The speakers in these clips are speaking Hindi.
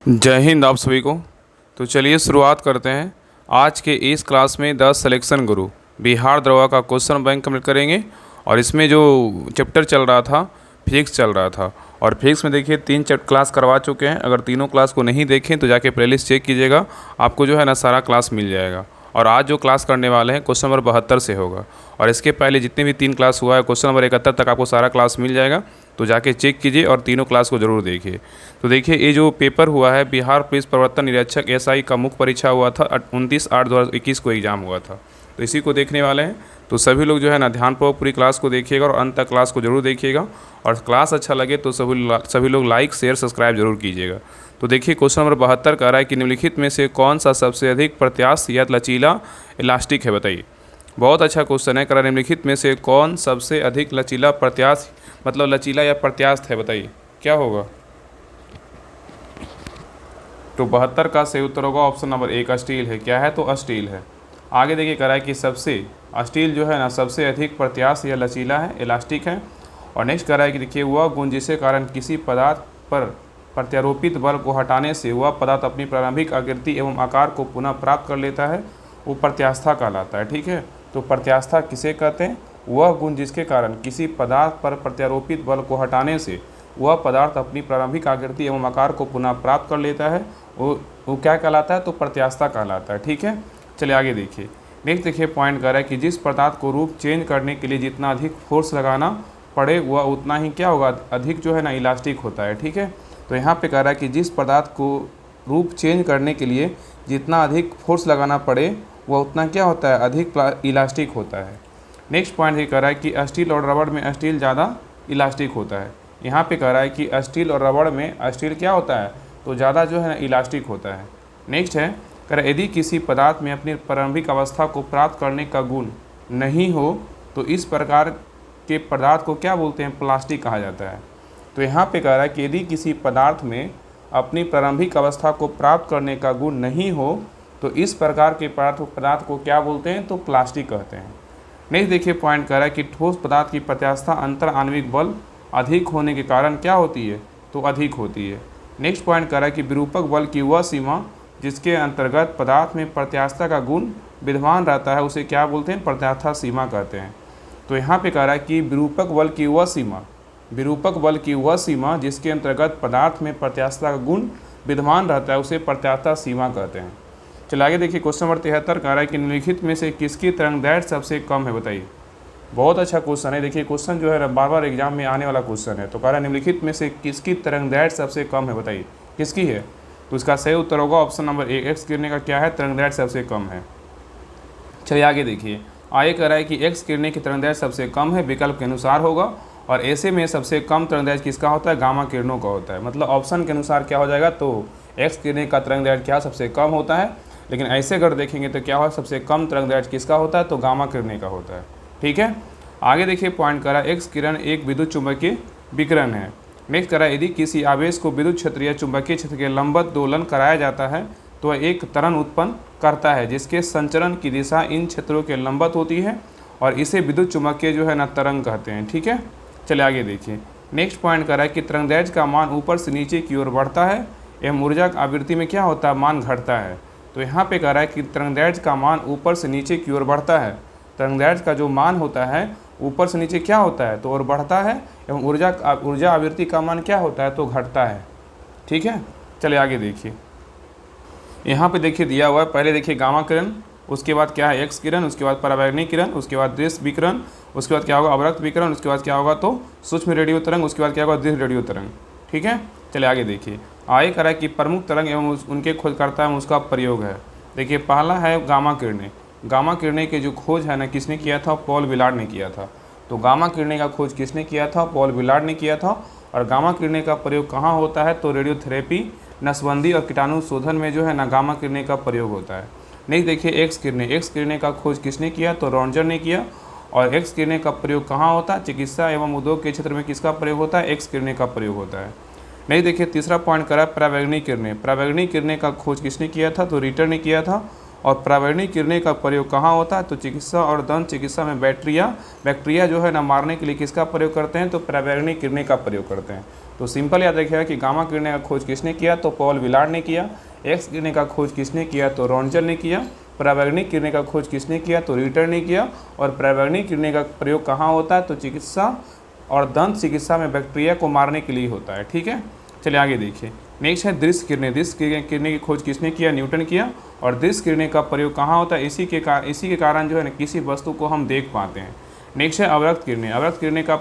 जय हिंद आप सभी को। तो चलिए शुरुआत करते हैं। आज के इस क्लास में द सिलेक्शन गुरु बिहार दरोगा का क्वेश्चन बैंक कंप्लीट करेंगे। और इसमें जो चैप्टर चल रहा था फिजिक्स चल रहा था, और फिजिक्स में देखिए 3 क्लास करवा चुके हैं। अगर तीनों क्लास को नहीं देखें तो जाके प्लेलिस्ट चेक कीजिएगा, आपको जो है ना सारा क्लास मिल जाएगा। और आज जो क्लास करने वाले हैं क्वेश्चन नंबर 72 से होगा, और इसके पहले जितने भी 3 क्लास हुआ है क्वेश्चन नंबर 71 तक आपको सारा क्लास मिल जाएगा। तो जाके चेक कीजिए और तीनों क्लास को ज़रूर देखिए। तो देखिए ये जो पेपर हुआ है बिहार पुलिस प्रवर्तन निरीक्षक एसआई का मुख्य परीक्षा हुआ था 29/8/2021 को एग्ज़ाम हुआ था। तो इसी को देखने वाले हैं। तो सभी लोग जो है ना ध्यानपूर्वक पूरी क्लास को देखिएगा और अंत तक क्लास को जरूर देखिएगा। और क्लास अच्छा लगे तो सभी लोग लाइक शेयर सब्सक्राइब जरूर कीजिएगा। तो देखिए क्वेश्चन नंबर 72 कह रहा है कि निम्नलिखित में से कौन सा सबसे अधिक प्रत्यास्थ या लचीला इलास्टिक है, बताइए। बहुत अच्छा क्वेश्चन है। कह रहा है निम्नलिखित में से कौन सबसे अधिक लचीला प्रत्यास्थ मतलब लचीला या प्रत्यास्थ है, बताइए क्या होगा। तो 72 का सही उत्तर होगा ऑप्शन नंबर 1 स्टील है। क्या है तो स्टील है। आगे देखिए कह रहा है कि सबसे स्टील जो है ना सबसे अधिक प्रत्यास्थ या लचीला है, इलास्टिक है। और नेक्स्ट कह रहा है कि देखिए वह गुण जिसके कारण किसी पदार्थ पर प्रत्यारोपित बल को हटाने से वह पदार्थ अपनी प्रारंभिक आकृति एवं आकार को पुनः प्राप्त कर लेता है, वो प्रत्यास्था कहलाता है। ठीक है, तो प्रत्यास्था किसे कहते हैं? वह गुण जिसके कारण किसी पदार्थ पर प्रत्यारोपित बल को हटाने से वह पदार्थ अपनी प्रारंभिक आकृति एवं आकार को पुनः प्राप्त कर लेता है, वो क्या कहलाता है? तो प्रत्यास्था कहलाता है। ठीक है, चलिए आगे देखिए। नेक्स्ट देखिए पॉइंट कर रहा है कि जिस पदार्थ को रूप चेंज करने के लिए जितना अधिक फोर्स लगाना पड़े वह उतना ही क्या होगा, अधिक जो है ना इलास्टिक होता है। ठीक है, तो यहाँ पे कह रहा है कि जिस पदार्थ को रूप चेंज करने के लिए जितना अधिक फोर्स लगाना पड़े वह उतना क्या होता है, अधिक इलास्टिक होता है। नेक्स्ट पॉइंट ये कह रहा है कि स्टील और रबड़ में स्टील ज़्यादा इलास्टिक होता है। यहाँ पे कह रहा है कि स्टील और रबड़ में स्टील क्या होता है, तो ज़्यादा जो है ना इलास्टिक होता है। नेक्स्ट है कह रहा है यदि किसी पदार्थ में अपनी प्रारंभिक अवस्था को प्राप्त करने का गुण नहीं हो तो इस प्रकार के पदार्थ को क्या बोलते हैं, प्लास्टिक कहा जाता है। तो यहाँ पे कह रहा है कि यदि किसी पदार्थ में अपनी प्रारंभिक अवस्था को प्राप्त करने का गुण नहीं हो तो इस प्रकार के पदार्थ को क्या बोलते हैं, तो प्लास्टिक कहते हैं। नेक्स्ट देखिए पॉइंट कर रहा है कि ठोस पदार्थ की प्रत्यास्था अंतर आणविक बल अधिक होने के कारण क्या होती है, तो अधिक होती है। नेक्स्ट पॉइंट कर रहा है कि विरूपक बल की वह सीमा जिसके अंतर्गत पदार्थ में प्रत्यास्था का गुण विद्यमान रहता है उसे क्या बोलते हैं, प्रत्यास्था सीमा कहते हैं। तो यहाँ पे कह रहा है कि विरूपक बल की वह सीमा जिसके अंतर्गत पदार्थ में प्रत्यास्था का गुण विद्यमान रहता है उसे प्रत्यास्था सीमा कहते हैं। चलिए आगे देखिए क्वेश्चन नंबर 73 कह रहा है कि निम्नलिखित में से किसकी तरंगदैर्घ्य सबसे कम है, बताइए। बहुत अच्छा क्वेश्चन है। देखिए क्वेश्चन जो है बार बार एग्जाम में आने वाला क्वेश्चन है। तो कह रहा है निम्नलिखित में से किसकी तरंगदैर्घ्य सबसे कम है, बताइए किसकी है। तो इसका सही उत्तर होगा ऑप्शन नंबर 1 एक्स किरणें का क्या है, तरंगदैर्घ्य सबसे कम है। चलिए आगे देखिए। आगे कह रहा है कि एक्स किरणें की तरंगदैर्घ्य सबसे कम है, विकल्प के अनुसार होगा। और ऐसे में सबसे कम तरंगदैर्घ्य किसका होता है, गामा किरणों का होता है। मतलब ऑप्शन के अनुसार क्या हो जाएगा, तो एक्स किरणें का तरंगदैर्घ्य क्या सबसे कम होता है। लेकिन ऐसे अगर देखेंगे तो क्या होगा, सबसे कम तरंगदैर्घ्य किसका होता है, तो गामा किरणें का होता है। ठीक है, आगे देखिए पॉइंट करा एक्स किरण एक विद्युत चुंबकीय विकिरण है। नेक्स्ट करा यदि किसी आवेश को विद्युत क्षेत्र या चुंबकीय क्षेत्र के लंबवत दोलन कराया जाता है तो वह एक त्वरण उत्पन्न करता है जिसके संचरण की दिशा इन क्षेत्रों के लंबवत होती है और इसे विद्युत चुंबकीय जो है ना तरंग कहते हैं। ठीक है, चलिए आगे देखिए। नेक्स्ट पॉइंट करा है कि तरंगदैर्घ्य का मान ऊपर से नीचे की ओर बढ़ता है एवं ऊर्जा आवृत्ति में क्या होता है, मान घटता है। तो यहाँ पे कह रहा है कि तरंगदैर्घ्य का मान ऊपर से नीचे की ओर बढ़ता है। तरंगदैर्घ्य का जो मान होता है ऊपर से नीचे क्या होता है, तो और बढ़ता है, एवं ऊर्जा आवृत्ति का मान क्या होता है, तो घटता है। ठीक है, चलिए आगे देखिए। यहाँ पे देखिए दिया हुआ है, पहले देखिए गामा किरण, उसके बाद क्या है एक्स किरण, उसके बाद परावैंगनी किरण, उसके बाद दृश्य विकिरण, उसके बाद क्या होगा अवरक्त विकिरण, उसके बाद क्या होगा तो सूक्ष्म रेडियो तरंग, उसके बाद क्या होगा दृश्य रेडियो तरंग। ठीक है, चलिए आगे देखिए। आगे कह रहा है कि प्रमुख तरंग एवं उनके खोजकर्ता एवं उसका प्रयोग है। देखिए पहला है गामा किरणें। गामा किरणें की जो खोज है ना किसने किया था, पॉल विलार्ड ने किया था। तो गामा किरणें का खोज किसने किया था, पॉल विलार्ड ने किया था। और गामा किरणें का प्रयोग कहाँ होता है, तो रेडियोथेरेपी, नसबंदी और कीटाणु शोधन में जो है ना गामा किरणें का प्रयोग होता है। नहीं देखिए एक्स किरणें का खोज किसने किया, तो रॉन्जर ने किया। और एक्स किरणें का प्रयोग कहाँ होता है, चिकित्सा एवं उद्योग के क्षेत्र में किसका प्रयोग होता है, एक्स किरणें का प्रयोग होता है। नहीं देखिए तीसरा पॉइंट करा परावैंगनी किरणें। परावैंगनी किरणें का खोज किसने किया था, तो रिटर ने किया था। और पराबैंगनी किरणें का प्रयोग कहाँ होता है? तो चिकित्सा और दंत चिकित्सा में बैक्टीरिया जो है ना मारने के लिए किसका प्रयोग करते हैं? तो पराबैंगनी किरणें का प्रयोग करते हैं। तो सिंपल याद रखिएगा कि गामा किरणें का खोज किसने किया? तो पॉल विलार्ड ने किया। एक्स किरणें का खोज किसने किया? तो रॉन्जल ने किया। पराबैंगनी किरणें का खोज किसने किया? तो रिटर ने किया। और पराबैंगनी किरणें का प्रयोग कहाँ होता है? तो चिकित्सा और दंत चिकित्सा में बैक्टीरिया को मारने के लिए होता है। ठीक है, चलिए आगे देखिए। नेक्स्ट है दृश्य किरणें। दृश्य किरणें की खोज किसने किया? न्यूटन किया। और दृश्य किरणें का प्रयोग कहाँ होता है? इसी के कारण जो है ना किसी वस्तु को हम देख पाते हैं। नेक्स्ट है अवरक्त किरणें। अवरक्त किरणें का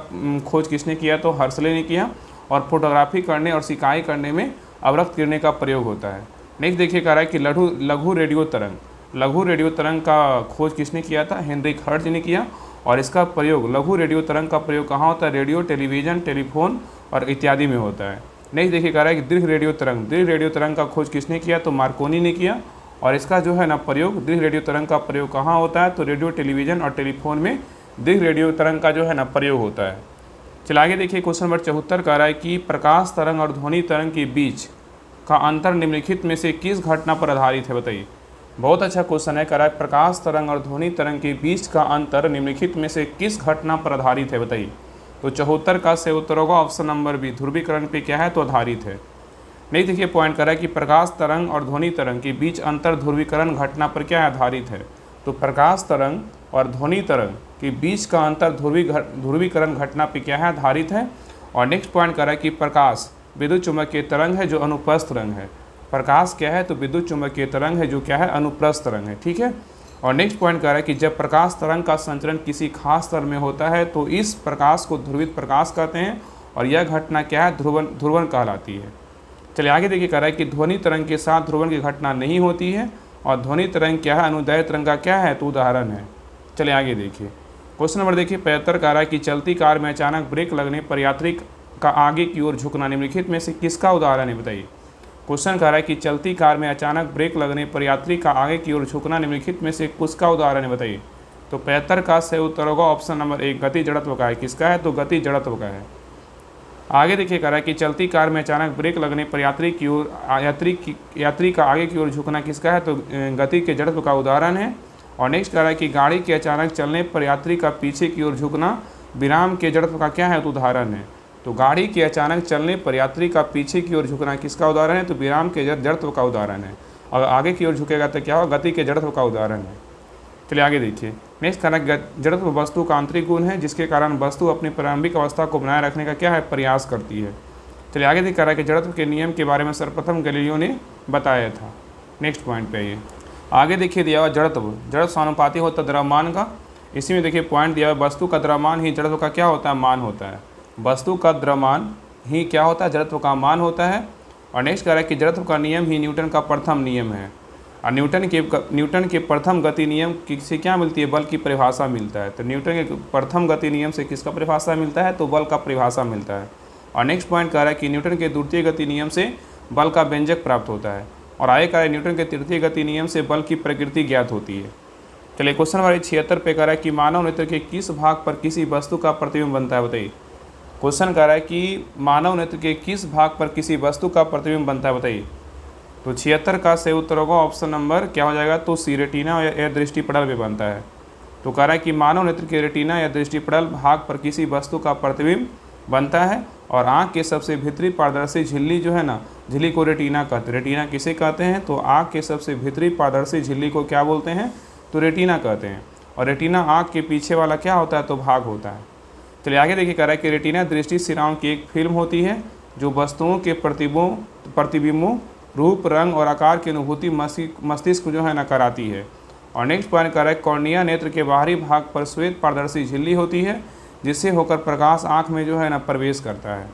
खोज किसने किया? तो हर्सले ने किया। और फोटोग्राफी करने और सिकाई करने में अवरक्त किरणें का प्रयोग होता है। नेक्स्ट देखिए कह रहा है कि लघु रेडियो तरंग। लघु रेडियो तरंग का खोज किसने किया था? हेनरिक हर्ट्ज ने किया। और इसका प्रयोग लघु रेडियो तरंग का प्रयोग कहाँ होता है? रेडियो, टेलीविज़न, टेलीफोन और इत्यादि में होता है। नेक्स्ट देखिए कह रहा है कि दीर्घ रेडियो तरंग। दीर्घ रेडियो तरंग का खोज किसने किया? तो मार्कोनी ने किया। और इसका जो है ना प्रयोग, दीर्घ रेडियो तरंग का प्रयोग कहाँ होता है? तो रेडियो, टेलीविज़न और टेलीफोन में दीर्घ रेडियो तरंग का जो है ना प्रयोग होता है। चलिए आगे देखिए क्वेश्चन नंबर 74 कह रहा है कि प्रकाश तरंग और ध्वनि तरंग के बीच का अंतर निम्नलिखित में से किस घटना पर आधारित है? बताइए। बहुत अच्छा क्वेश्चन है। कह रहा है प्रकाश तरंग और ध्वनि तरंग के बीच का अंतर निम्नलिखित में से किस घटना पर आधारित है? बताइए। तो 74 का सही उत्तर होगा ऑप्शन नंबर बी, ध्रुवीकरण पे क्या है? तो आधारित है। नहीं देखिए पॉइंट कर रहा है कि प्रकाश तरंग और ध्वनि तरंग के बीच अंतर ध्रुवीकरण घटना पर क्या आधारित है? तो प्रकाश तरंग और ध्वनि तरंग के बीच का अंतर ध्रुवीकरण घटना पर क्या है? आधारित है। और नेक्स्ट पॉइंट कर रहा है कि प्रकाश विद्युत चुम्बकीय तरंग है जो अनुप्रस्थ तरंग है। प्रकाश क्या है? तो विद्युत चुम्बकीय तरंग है जो क्या है? अनुप्रस्थ तरंग है। ठीक है। और नेक्स्ट पॉइंट कह रहा है कि जब प्रकाश तरंग का संचरण किसी खास स्तर में होता है तो इस प्रकाश को ध्रुवित प्रकाश कहते हैं। और यह घटना क्या है? ध्रुवन कहलाती है। चलिए आगे देखिए कह रहा है कि ध्वनि तरंग के साथ ध्रुवन की घटना नहीं होती है। और ध्वनि तरंग क्या है? अनुदैर्ध्य तरंग का क्या है? तो उदाहरण है। चलिए आगे देखिए क्वेश्चन नंबर देखिए 75 कह रहा है कि चलती कार में अचानक ब्रेक लगने पर यात्री का आगे की ओर झुकना निम्नलिखित में से किसका उदाहरण है? बताइए। क्वेश्चन कह रहा है कि चलती कार में अचानक ब्रेक लगने पर यात्री का आगे की ओर झुकना निम्नलिखित में से किसका उदाहरण है? बताइए। तो 75 का सही उत्तर होगा ऑप्शन नंबर 1, गति जड़त्व का है। किसका है? तो गति जड़त्व का है। आगे देखिए कह रहा है कि चलती कार में अचानक ब्रेक लगने पर यात्री का आगे की ओर झुकना किसका है? तो गति के जड़त्व का उदाहरण है। और नेक्स्ट कह रहा है कि गाड़ी के अचानक चलने पर यात्री का पीछे की ओर झुकना विराम के जड़त्व का क्या है? तो उदाहरण है। तो गाड़ी के अचानक चलने पर यात्री का पीछे की ओर झुकना किसका उदाहरण है? तो विराम के जड़त्व का उदाहरण है। और आगे की ओर झुकेगा तो क्या होगा? गति के जड़त्व का उदाहरण है। चलिए आगे देखिए नेक्स्ट कह रहा है जड़त्व वस्तु का आंतरिक गुण है जिसके कारण वस्तु अपनी प्रारंभिक अवस्था को बनाए रखने का क्या है? प्रयास करती है। चलिए आगे देखिए कह रहा है कि जड़त्व के नियम के बारे में सर्वप्रथम गैलीलियो ने बताया था। नेक्स्ट पॉइंट पे आइए। आगे देखिए दिया हुआ जड़त्व समानुपाती होता है द्रव्यमान का। इसी में देखिए पॉइंट दिया हुआ वस्तु का द्रव्यमान ही जड़त्व का क्या होता है? मान होता है। वस्तु का द्रव्यमान ही क्या होता है? जड़त्व का मान होता है। और नेक्स्ट कह रहा है कि जड़त्व का नियम ही न्यूटन का प्रथम नियम है। और न्यूटन के प्रथम गति नियम से क्या मिलती है? बल की परिभाषा मिलता है। तो न्यूटन के प्रथम गति नियम से किसका परिभाषा मिलता है? तो बल का परिभाषा मिलता है। और नेक्स्ट पॉइंट कह रहा है कि न्यूटन के द्वितीय गति नियम से बल का व्यंजक प्राप्त होता है। और आगे कह रहा है न्यूटन के तृतीय गति नियम से बल की प्रकृति ज्ञात होती है। चलिए क्वेश्चन नंबर 76 पे कह रहा है कि मानव नेत्र के किस भाग पर किसी वस्तु का प्रतिबिंब बनता है? बताइए। क्वेश्चन कह रहा है कि मानव नेत्र के किस भाग पर किसी वस्तु का प्रतिबिंब बनता है? बताइए। तो 76 का सही उत्तर होगा ऑप्शन नंबर क्या हो जाएगा? तो सी, रेटिना या दृष्टिपटल पे बनता है। तो कह रहा है कि मानव नेत्र के रेटिना या दृष्टिपटल भाग पर किसी वस्तु का प्रतिबिंब बनता है। और आँख के सबसे भीतरी पारदर्शी झिल्ली जो है ना, झिल्ली को रेटिना कहते हैं। रेटिना किसे कहते हैं? तो आँख के सबसे भीतरी पारदर्शी झिल्ली को क्या बोलते हैं? तो रेटिना कहते हैं। और रेटिना आँख के पीछे वाला क्या होता है? तो भाग होता है। चलिए आगे देखिए कह रहा है कि रेटिना दृष्टि सिराओं की एक फिल्म होती है जो वस्तुओं के प्रतिबिंबों, रूप, रंग और आकार की अनुभूति मस्तिष्क जो है ना कराती है। और नेक्स्ट पॉइंट कह रहा है कॉर्निया नेत्र के बाहरी भाग पर श्वेत पारदर्शी झिल्ली होती है जिससे होकर प्रकाश आँख में जो है ना प्रवेश करता है।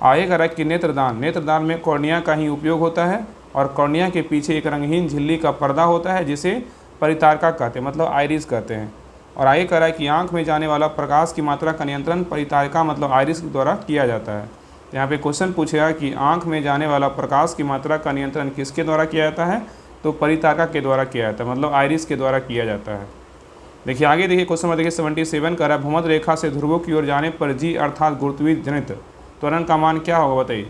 आगे कह रहा है कि नेत्रदान में कॉर्निया का ही उपयोग होता है। और कॉर्निया के पीछे एक रंगहीन झिल्ली का पर्दा होता है जिसे परितारका कहते हैं, मतलब आइरिस कहते हैं। और आगे कह रहा है कि आँख में जाने वाला प्रकाश की मात्रा का नियंत्रण परितारिका मतलब आइरिस के द्वारा किया जाता है। यहाँ पे क्वेश्चन पूछेगा कि आँख में जाने वाला प्रकाश की मात्रा का नियंत्रण किसके द्वारा किया जाता है? तो परितारिका के द्वारा किया जाता है, मतलब आइरिस के द्वारा किया जाता है। देखिए आगे देखिए क्वेश्चन देखिए 77 कह रहा है भूमध्य रेखा से ध्रुवों की ओर जाने पर जी अर्थात गुरुत्वीय जनित त्वरण का मान क्या होगा? बताइए।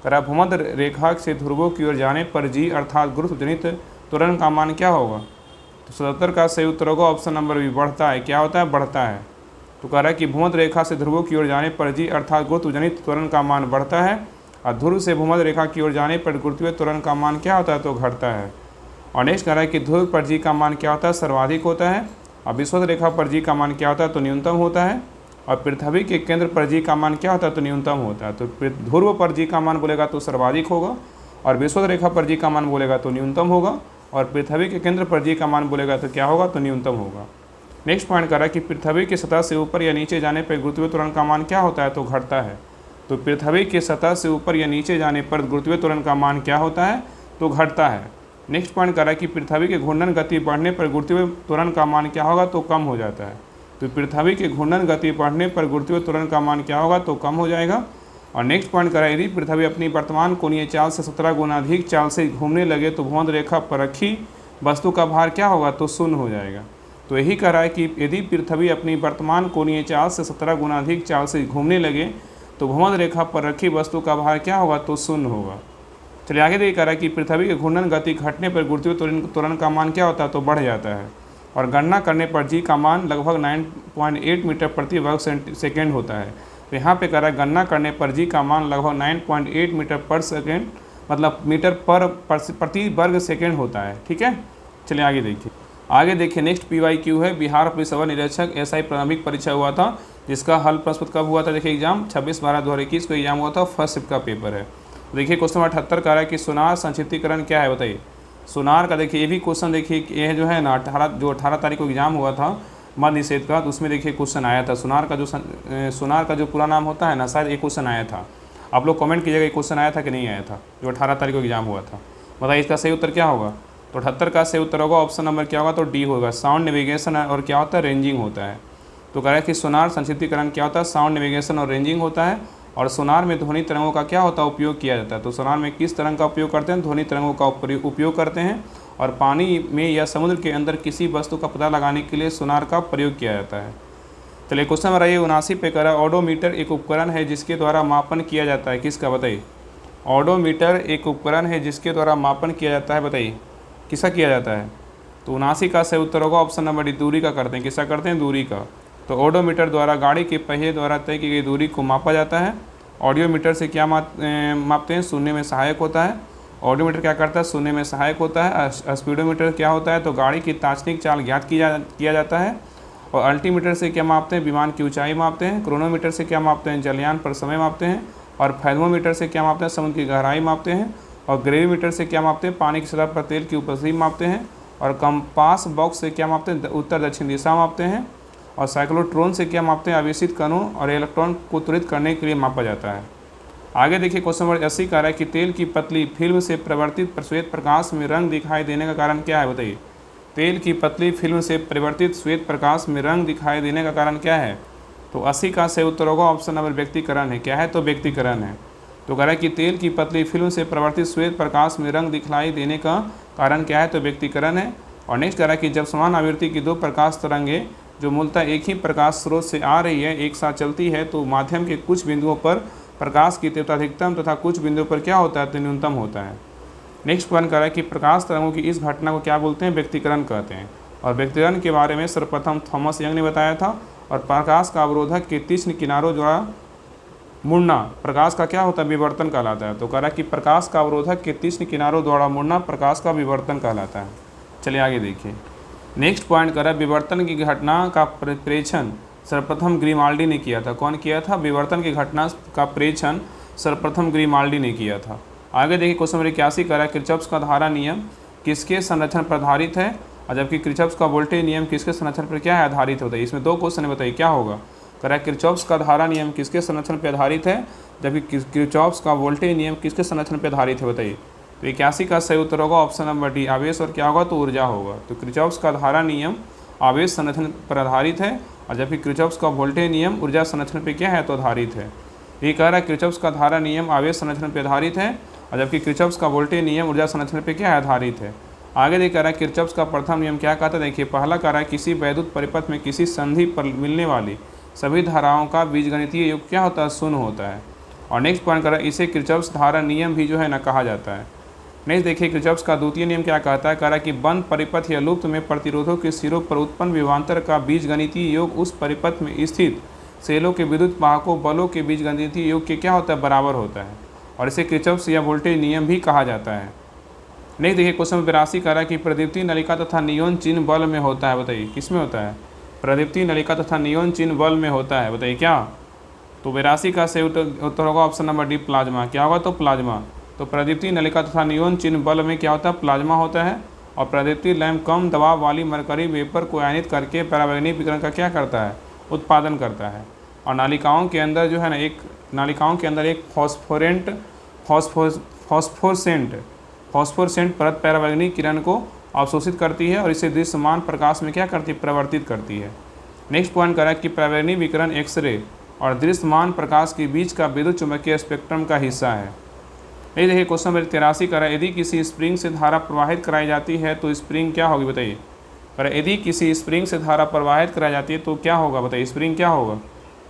कह रहा है भूमध्य रेखा से ध्रुवों की ओर जाने पर जी अर्थात गुरुत्व जनित त्वरण का मान क्या होगा? तो 77 का सही उत्तर होगा ऑप्शन नंबर बी, बढ़ता है। क्या होता है? बढ़ता है। तो कह रहा है कि भूमध्य रेखा से ध्रुवों की ओर जाने पर जी अर्थात गुरुत्व जनित त्वरण का मान बढ़ता है, और ध्रुव से भूमध्य रेखा की ओर जाने पर गुरुत्वीय त्वरण का मान क्या होता है? तो घटता है। और नेक्स्ट कह रहा है कि ध्रुव पर जी का मान क्या होता है? सर्वाधिक होता है। और विषुवत रेखा पर जी का मान क्या होता है? तो न्यूनतम होता है। और पृथ्वी के केंद्र पर जी का मान क्या होता है? तो न्यूनतम होता है। तो ध्रुव पर जी का मान बोलेगा तो सर्वाधिक होगा, और विषुवत रेखा पर जी का मान बोलेगा तो न्यूनतम होगा, और पृथ्वी के केंद्र पर जी का मान बोलेगा तो क्या होगा? तो न्यूनतम होगा। नेक्स्ट पॉइंट कर रहा है कि पृथ्वी की सतह से ऊपर या नीचे जाने पर गुरुत्वीय त्वरण का मान क्या होता है? तो घटता है। तो पृथ्वी की सतह से ऊपर या नीचे जाने पर गुरुत्वीय त्वरण का मान क्या होता है? तो घटता है। नेक्स्ट पॉइंट कर रहा है कि पृथ्वी के घूर्णन गति बढ़ने पर गुरुत्वीय त्वरण का मान क्या होगा? तो कम हो जाता है। तो पृथ्वी के घूर्णन गति बढ़ने पर गुरुत्वीय त्वरण का मान क्या होगा? तो कम हो जाएगा। और नेक्स्ट पॉइंट कर रहा है यदि पृथ्वी अपनी वर्तमान कोणीय चाल से 17 गुना अधिक चाल से घूमने लगे तो भूमध्य रेखा पर रखी वस्तु का भार क्या होगा? तो शून्य हो जाएगा। तो यही कह रहा है कि यदि पृथ्वी अपनी वर्तमान कोणीय चाल से 17 गुना अधिक चाल से घूमने लगे तो भूमध्य रेखा पर रखी वस्तु का भार क्या होगा? तो शून्य होगा। चलिए आगे देखिए, कह रहा है कि पृथ्वी के घूर्णन गति घटने पर गुरुत्वीय त्वरण का मान क्या होता है? तो बढ़ जाता है। और गणना करने पर जी का मान लगभग 9.8 मीटर प्रति वर्ग सेकेंड होता है। तो यहाँ पे कह रहा है गणना करने पर जी का मान लगभग 9.8 मीटर पर सेकेंड, मतलब मीटर प्रति वर्ग सेकेंड होता है। ठीक है, चलिए आगे देखिए नेक्स्ट PYQ है। बिहार पुलिस अवर निरीक्षक SI प्रारंभिक परीक्षा हुआ था, जिसका हल प्रस्तुत कब हुआ था? देखिए एग्जाम 26/12/2021 को एग्जाम हुआ था, फर्स्ट शिफ्ट का पेपर है। देखिए क्वेश्चन नंबर 78 का है कि सोनार संक्षिप्तीकरण क्या है? बताइए। सोनार का देखिए ये भी क्वेश्चन, देखिए ये जो है ना 18 तारीख को एग्जाम हुआ था मद निषेध का, तो उसमें देखिए क्वेश्चन आया था। सोनार का जो पूरा नाम होता है ना, शायद एक क्वेश्चन आया था। आप लोग कमेंट कीजिएगा ये क्वेश्चन आया था कि नहीं आया था, जो 18 तारीख को एग्जाम हुआ था। बताइए इसका सही उत्तर क्या होगा? तो 78 का सही उत्तर होगा ऑप्शन नंबर क्या होगा? तो डी होगा। साउंड नेविगेशन और क्या होता है? रेंजिंग होता है। तो कह रहा है कि सोनार संक्षिप्तीकरण क्या होता है? साउंड नेविगेशन और रेंजिंग होता है। और सोनार में ध्वनि तरंगों का क्या होता है? उपयोग किया जाता है। तो सोनार में किस तरंग का उपयोग करते हैं? ध्वनि तरंगों का उपयोग करते हैं। और पानी में या समुद्र के अंदर किसी वस्तु का पता लगाने के लिए सोनार का प्रयोग किया जाता है। चलिए क्वेश्चन नंबर 79 पे कह रहा है ऑडोमीटर एक उपकरण है जिसके द्वारा मापन किया जाता है। किसका? बताइए। ऑडोमीटर एक उपकरण है जिसके द्वारा मापन किया जाता है। बताइए किसका किया जाता है? तो 79 का सही उत्तर होगा ऑप्शन नंबर डी, दूरी का करते हैं। किसका करते हैं? दूरी का। तो ऑडोमीटर द्वारा गाड़ी के पहिए द्वारा तय की गई दूरी को मापा जाता है। ऑडियोमीटर से क्या मापते हैं? सुनने में सहायक होता है। ऑडोमीटर क्या करता है? सुनने में सहायक होता है। स्पीडोमीटर क्या होता है? तो गाड़ी की तात्क्षणिक चाल ज्ञात किया जाता है। और अल्टीमीटर से क्या मापते हैं? विमान की ऊंचाई मापते हैं। क्रोनोमीटर से क्या मापते हैं? जलयान पर समय मापते हैं। और थर्मोमीटर से क्या मापते हैं? समुद्र की गहराई मापते हैं। और ग्रेविमीटर से क्या मापते हैं? पानी की सतह पर तेल की उपस्थिति मापते हैं। और कंपास बॉक्स से क्या मापते हैं? उत्तर दक्षिण दिशा मापते हैं। और साइक्लोट्रॉन से क्या मापते हैं? आवेशित कणों और इलेक्ट्रॉन को त्वरित करने के लिए मापा जाता है। आगे देखिए क्वेश्चन नंबर 80 कह रहा है कि तेल की पतली फिल्म से परिवर्तित श्वेत प्रकाश में रंग दिखाई देने का कारण क्या है? बताइए। तेल की पतली फिल्म से परिवर्तित श्वेत प्रकाश में रंग दिखाई देने का कारण क्या है? तो 80 का सही उत्तर होगा ऑप्शन नंबर व्यक्तिकरण है। क्या है? तो व्यक्तिकरण है। तो कह रहा है कि तेल की पतली फिल्म से परिवर्तित श्वेत प्रकाश में रंग दिखलाई देने का कारण क्या है? तो व्यक्तिकरण है। और नेक्स्ट कह रहा है कि जब समान आवृत्ति की दो प्रकाश तरंगें जो मूलतः एक ही प्रकाश स्रोत से आ रही है एक साथ चलती है तो माध्यम के कुछ बिंदुओं पर प्रकाश की तीव्रता अधिकतम तथा कुछ बिंदुओं पर क्या होता है? तो न्यूनतम होता है। नेक्स्ट पॉइंट कर रहा है कि प्रकाश तरंगों की इस घटना को क्या बोलते हैं? व्यक्तिकरण कहते हैं। और व्यक्तिकरण के बारे में सर्वप्रथम थॉमस यंग ने बताया था। और प्रकाश का अवरोधक के तीक्ष्ण किनारों द्वारा मुड़ना प्रकाश का क्या होता है? विवर्तन कहलाता है। तो कह रहा है कि प्रकाश का अवरोधक के तीक्ष्ण किनारों द्वारा मुड़ना प्रकाश का विवर्तन कहलाता है। चलिए आगे देखिए नेक्स्ट पॉइंट कर रहा है विवर्तन की घटना का प्रेक्षण सर्वप्रथम ग्रीमाल्डी ने किया था। कौन किया था? विवर्तन की घटना का प्रेक्षण सर्वप्रथम ग्रीमाल्डी ने किया था। आगे देखिए क्वेश्चन नंबर 81 कर रहा है किरचॉफ का धारा नियम किसके संरक्षण पर आधारित है? और जबकि किरचॉफ का वोल्टेज नियम किसके संरक्षण पर क्या है? आधारित होता है। इसमें दो क्वेश्चन है, बताइए क्या होगा? कह रहा है किरचॉफ का धारा नियम किसके संरक्षण पर आधारित है, जबकि किरचॉफ का वोल्टेज नियम किसके संरक्षण पर आधारित है? बताइए। तो 81 का सही उत्तर होगा ऑप्शन नंबर डी, आवेश और क्या होगा? तो ऊर्जा होगा। तो किरचॉफ का धारा नियम आवेश संरक्षण पर आधारित है, और जबकि किरचॉफ का वोल्टेज नियम ऊर्जा संरक्षण पर क्या है? तो आधारित है। ये कह रहा है किरचॉफ का धारा नियम आवेश संरक्षण पर आधारित है, और जबकि किरचॉफ का वोल्टेज नियम ऊर्जा संरक्षण पर क्या है? आधारित है। आगे देख रहा है किरचॉफ का प्रथम नियम क्या कहता है? देखिए पहला कह रहा है किसी वैद्युत परिपथ में किसी संधि पर मिलने वाली सभी धाराओं का बीजगणितीय योग क्या होता है? शून्य होता है। और नेक्स्ट पॉइंट कर रहा है इसे किरचॉफ धारा नियम भी जो है ना कहा जाता है। नेक्स्ट देखिए किरचॉफ का द्वितीय नियम क्या कहता है, कह रहा है कि बंद परिपथ या लुप्त में प्रतिरोधों के सिरों पर उत्पन्न विभवांतर का बीजगणितीय योग उस परिपथ में स्थित सेलों के विद्युत वाहकों बलों के बीजगणितीय योग के क्या होता है, बराबर होता है, और इसे किरचॉफ या वोल्टेज नियम भी कहा जाता है। नेक्स्ट देखिए क्वेश्चन 82 कह रहा है कि प्रदीप्ति नलिका तथा नियोन चिन्ह बल में होता है, बताइए किस में होता है, प्रदीप्ति नलिका तथा नियोन चिन्ह बल में होता है, बताइए क्या। तो 82 का सही उत्तर होगा ऑप्शन नंबर डी प्लाज्मा। क्या होगा, तो प्लाज्मा। तो प्रदीप्ति नलिका तथा नियोन चिन्ह बल में क्या होता है, प्लाज्मा होता है। और प्रदीप्ति लैंप कम दबाव वाली मरकरी वेपर को आयनित करके परावैंगनिक विकिरण का क्या करता है, उत्पादन करता है। और नालिकाओं के अंदर जो है ना, एक नालिकाओं के अंदर एक फॉस्फोरेसेंट परत परावैंगनिक किरण को अवशोषित करती है और इसे दृश्यमान प्रकाश में क्या करती है, परिवर्तित करती है। नेक्स्ट पॉइंट करा कि परावैंगनिक विकिरण एक्सरे और दृश्यमान प्रकाश के बीच का विद्युत चुम्बकीय स्पेक्ट्रम का हिस्सा है। ये देखिए क्वेश्चन नंबर 83 करा, यदि किसी स्प्रिंग से धारा प्रवाहित कराई जाती है तो स्प्रिंग क्या होगी, बताइए। करा यदि किसी स्प्रिंग से धारा प्रवाहित कराई जाती है तो क्या होगा, बताइए स्प्रिंग क्या होगा।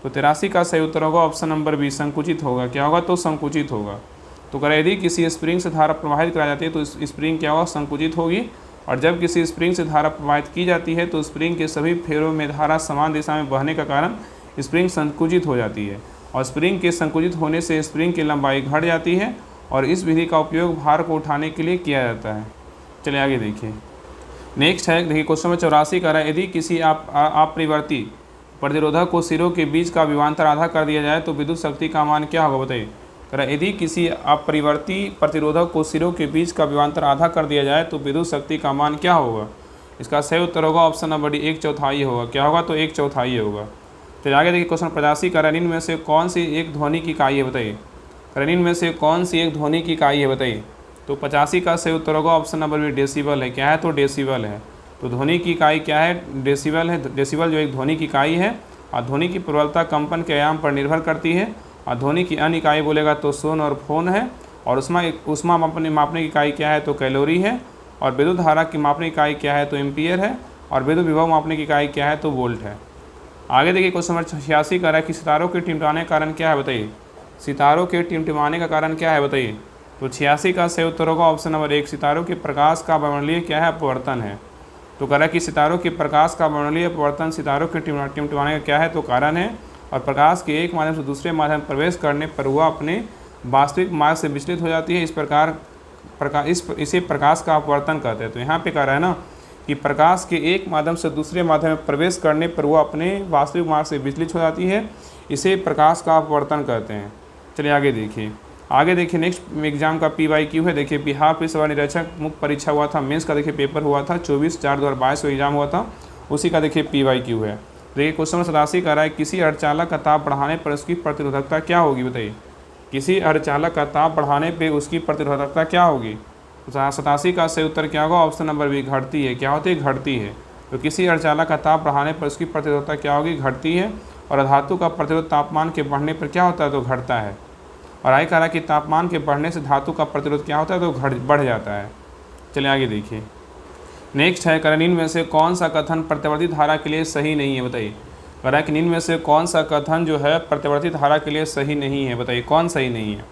तो 83 का सही उत्तर होगा ऑप्शन नंबर बी, संकुचित होगा। क्या होगा, तो संकुचित होगा। तो करा यदि किसी स्प्रिंग से धारा प्रवाहित कराई जाती है तो स्प्रिंग क्या होगा, संकुचित होगी। और जब किसी स्प्रिंग से धारा प्रवाहित की जाती है तो स्प्रिंग के सभी फेरों में धारा समान दिशा में बहने का कारण स्प्रिंग संकुचित हो जाती है। और स्प्रिंग के संकुचित होने से स्प्रिंग की लंबाई घट जाती है और इस विधि का उपयोग भार को उठाने के लिए किया जाता है। चलिए आगे देखिए। नेक्स्ट है देखिए क्वेश्चन नंबर 84 का है, यदि किसी अपरिवर्ती प्रतिरोधक को सिरों के बीच का विभवांतर आधा कर दिया जाए तो विद्युत शक्ति का मान क्या होगा, बताइए। यदि किसी अपरिवर्ती प्रतिरोधक को सिरों के बीच का विभवांतर आधा कर दिया जाए तो विद्युत शक्ति का मान क्या होगा। इसका सही उत्तर होगा ऑप्शन नंबर डी, 1/4 होगा। क्या होगा, तो 1/4 होगा। तो आगे देखिए क्वेश्चन 85 का, निम्न में से कौन सी एक ध्वनि की इकाई है, बताइए। निम्न में से कौन सी एक ध्वनि की इकाई है, बताइए। तो 85 का सही उत्तर होगा ऑप्शन नंबर बी, डेसिबल है। क्या है, तो डेसिबल है। तो ध्वनि की इकाई क्या है, डेसिबल है। डेसिबल जो एक ध्वनि की इकाई है और ध्वनि की प्रबलता कंपन के आयाम पर निर्भर करती है। और ध्वनि की अन्य इकाई बोलेगा तो सोन और फोन है। और उष्मा मापने की इकाई क्या है, तो कैलोरी है। और विद्युत धारा की मापने की इकाई क्या है, तो एम्पियर है। और विद्युत विभव मापने की इकाई क्या है, तो वोल्ट है। आगे देखिए क्वेश्चन नंबर 86 का है कि सितारों के टिमटिमाने का कारण क्या है, बताइए। सितारों के टिमटिमाने का कारण क्या है, बताइए। तो 86 का सही उत्तर होगा ऑप्शन नंबर 1, सितारों के प्रकाश का वर्णनीय क्या है, अपवर्तन है। तो कह रहा है कि सितारों के प्रकाश का वर्णनीय अपवर्तन सितारों के टिमटिमाने का क्या है, तो कारण है। और प्रकाश के एक माध्यम से दूसरे माध्यम में प्रवेश करने पर वह अपने वास्तविक मार्ग से विचलित हो जाती है। इस प्रकार इसे प्रकाश का अपवर्तन कहते हैं। तो यहाँ पे कह रहा है ना कि प्रकाश के एक माध्यम से दूसरे माध्यम में प्रवेश करने पर वह अपने वास्तविक मार्ग से विचलित हो जाती है, इसे प्रकाश का अपवर्तन कहते हैं। चलिए आगे देखिए नेक्स्ट एग्जाम का PYQ है। देखिए बिहार पुलिस सेवा निरीक्षक मुख्य परीक्षा हुआ था, मेंस का देखिए पेपर हुआ था 24/4/2022 को एग्जाम हुआ था, उसी का देखिए PYQ है। देखिए क्वेश्चन 87 का रहा है, किसी अर्धचालक का ताप बढ़ाने पर उसकी प्रतिरोधकता क्या होगी, बताइए। किसी अर्धचालक का ताप बढ़ाने पर उसकी प्रतिरोधकता क्या होगी। तो 87 का सही उत्तर क्या होगा, ऑप्शन नंबर बी, घटती है। क्या होती है, घटती है। तो किसी अर्धचालक का ताप बढ़ाने पर उसकी प्रतिरोधकता क्या होगी, घटती है। और धातु का प्रतिरोध तापमान के बढ़ने पर क्या होता है, तो घटता है। और आगे कह रहा है कि तापमान के बढ़ने से धातु का प्रतिरोध क्या होता है, तो बढ़ जाता है। चलिए आगे देखिए। नेक्स्ट है, निम्न में से कौन सा कथन प्रत्यावर्ती धारा के लिए सही नहीं है, बताइए। कह रहा है कि निम्न में से कौन सा कथन जो है प्रत्यावर्ती धारा के लिए सही नहीं है, बताइए कौन सही नहीं है।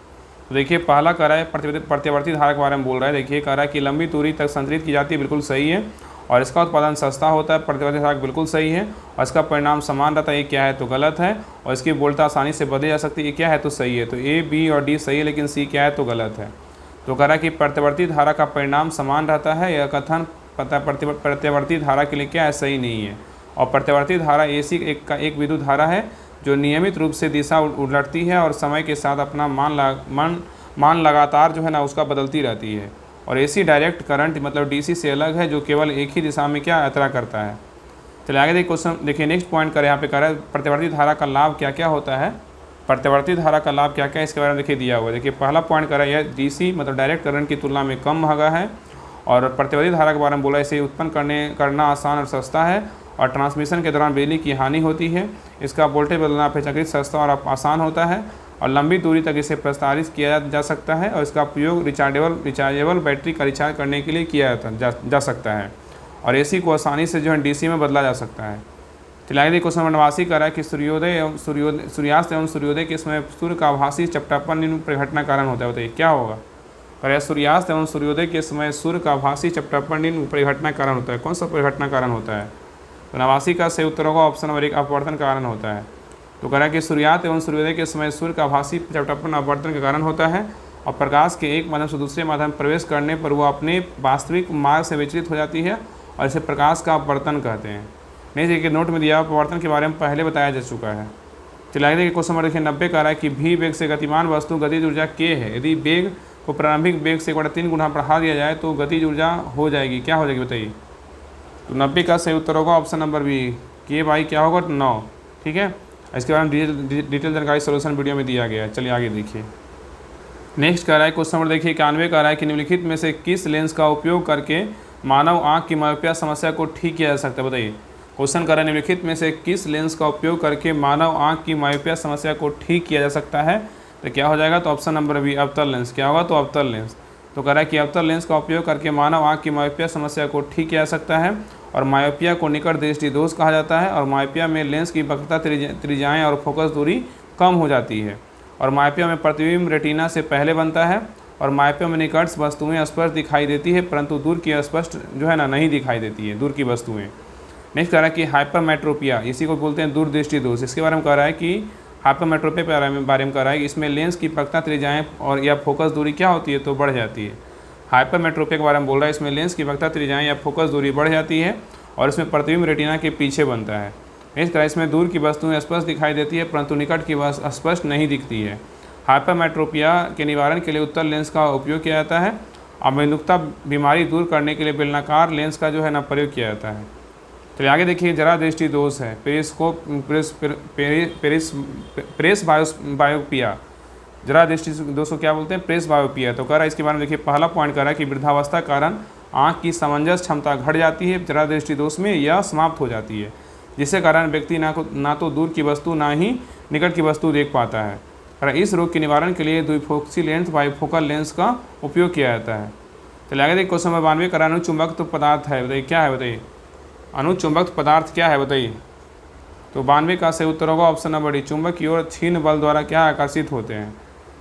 तो देखिए पहला कह रहा है प्रत्यावर्ती धारा के बारे में बोल रहा है। देखिए कह रहा है कि लंबी दूरी तक संचरित की जाती है, बिल्कुल सही है। और इसका उत्पादन सस्ता होता है, प्रत्यावर्ती धारा बिल्कुल सही है। और इसका परिणाम समान रहता है, ये क्या है, तो गलत है। और इसकी वोल्टता आसानी से बदली जा सकती है, ये क्या है, तो सही है। तो A, B और D सही है, लेकिन C क्या है, तो गलत है। तो कह रहा है कि प्रत्यावर्ती धारा का परिणाम समान रहता है, यह कथन प्रत्यावर्ती धारा के लिए क्या है, सही नहीं है। और प्रत्यावर्ती धारा AC एक विद्युत धारा है जो नियमित रूप से दिशा उलटती है और समय के साथ अपना मान लगातार जो है ना उसका बदलती रहती है। और AC डायरेक्ट करंट मतलब DC से अलग है, जो केवल एक ही दिशा में क्या यात्रा करता है। चलिए आगे देखिए क्वेश्चन देखिए नेक्स्ट पॉइंट करें। यहाँ पे कह रहा है प्रत्यावर्ती धारा का लाभ क्या क्या होता है। प्रत्यावर्ती धारा का लाभ क्या क्या है इसके बारे में देखिए दिया हुआ है। देखिए पहला पॉइंट कह रहा है यह DC मतलब डायरेक्ट करंट की तुलना में कम महंगा है। और प्रत्यावर्ती धारा के बारे में बोला इसे उत्पन्न करना आसान और सस्ता है। और ट्रांसमिशन के दौरान बिजली की हानि होती है। इसका वोल्टेज बदलना अपेक्षाकृत सस्ता और आसान होता है। और लंबी दूरी तक इसे प्रसारित किया जा सकता है। और इसका उपयोग रिचार्जेबल बैटरी का रिचार्ज करने के लिए किया जा सकता है। और AC को आसानी से जो है DC में बदला जा सकता है। चलिए आगे क्वेश्चन नंबर 89 कर रहा है कि सूर्यास्त एवं सूर्योदय के समय सूर्य का आभासी चपटापन निम्न घटना कारण होता है, बताइए क्या होगा। कह सूर्यास्त एवं सूर्योदय के समय सूर्य का आभासी चपटापन परिघटना कारण होता है। कौन सा परिघटना कारण होता है? तो 89 का सही उत्तर होगा ऑप्शन नंबर 1 अपवर्तन कारण होता है। तो कह रहा है कि सूर्यास्त एवं सूर्योदय के समय सूर्य का आभासी चपटापन अपवर्तन के कारण होता है और प्रकाश के एक माध्यम से दूसरे माध्यम में प्रवेश करने पर वह अपने वास्तविक मार्ग से विचलित हो जाती है और इसे प्रकाश का अपवर्तन कहते हैं। नहीं देखिए नोट में दिया अपवर्तन के बारे में पहले बताया जा चुका है। चलिए आगे देखिए क्वेश्चन नंबर देखिए 90 का रहा है कि भी वेग से गतिमान वस्तु गतिज ऊर्जा k है। यदि वेग को प्रारंभिक वेग से 3 गुना बढ़ा दिया जाए तो गतिज ऊर्जा हो जाएगी, क्या हो जाएगी बताइए? तो 90 का सही उत्तर होगा option number B k by क्या होगा 9। ठीक है, इसके बारे में डिटेल जानकारी सोल्यूशन वीडियो में दिया गया है। चलिए आगे देखिए नेक्स्ट कह रहा है क्वेश्चन नंबर देखिए 91 का रहा है कि निम्नलिखित में से किस लेंस का उपयोग करके मानव आँख की मायोपिया समस्या को ठीक किया जा सकता है? बताइए क्वेश्चन कर रहा है निम्नलिखित में से किस लेंस का उपयोग करके मानव आँख की मायोपिया समस्या को ठीक किया जा सकता है? तो क्या हो जाएगा? तो ऑप्शन नंबर बी अवतल लेंस। क्या होगा? तो अवतल लेंस। तो कह रहा है कि अवतल लेंस का उपयोग करके मानव आँख की मायोपिया समस्या को ठीक किया जा सकता है और मायोपिया को निकट दृष्टि दोष कहा जाता है और मायोपिया में लेंस की वक्रता त्रिज्याएँ और फोकस दूरी कम हो जाती है और मायोपिया में प्रतिबिंब रेटिना से पहले बनता है और मायोपिया में निकट वस्तुएं स्पष्ट दिखाई देती है परंतु दूर की स्पष्ट जो है ना नहीं दिखाई देती है दूर की वस्तुएं। नेक्स्ट कह रहा है कि हाइपरमेट्रोपिया, इसी को बोलते हैं दूरदृष्टि दोष। इसके बारे में कह रहा है कि हाइपरमेट्रोपिया के बारे में कह रहा है कि इसमें लेंस की वक्रता त्रिज्याएं और या फोकस दूरी क्या होती है? तो बढ़ जाती है। हाइपरमेट्रोपिया के बारे में बोल रहा है इसमें लेंस की वक्रता त्रिज्याएं या फोकस दूरी बढ़ जाती है और इसमें प्रतिबिंब रेटिना के पीछे बनता है। नेक्स्ट कह रहा है इसमें दूर की वस्तुएं स्पष्ट दिखाई देती है परंतु निकट की वस्तु स्पष्ट नहीं दिखती है। हाइपरमेट्रोपिया के निवारण के लिए उत्तल लेंस का उपयोग किया जाता है। अभिमुखता बीमारी दूर करने के लिए बेलनाकार लेंस का जो है ना प्रयोग किया जाता है। चलिए आगे देखिए जरा दृष्टि दोष है प्रेस बायोपिया। जरा दृष्टि दोष को क्या बोलते हैं? प्रेस बायोपिया। तो कह रहा है इसके बारे में देखिए पहला पॉइंट कह रहा है कि वृद्धावस्था कारण आँख की समंजस क्षमता घट जाती है जरा दृष्टि दोष में या समाप्त हो जाती है जिससे कारण व्यक्ति ना तो दूर की वस्तु ना ही निकट की वस्तु देख पाता है। इस रोग के निवारण के लिए द्विफोक्सी लेंस बाइफोकल लेंस का उपयोग किया जाता है। चलिए आगे देखिए क्वेश्चन नंबर 92 का अनुचुंबक पदार्थ है। बताइए क्या है? बताइए अनुचुंबक पदार्थ क्या है? बताइए। तो 92 का सही उत्तर होगा ऑप्शन नंबर डी चुंबक की ओर क्षीण बल द्वारा क्या आकर्षित होते हैं?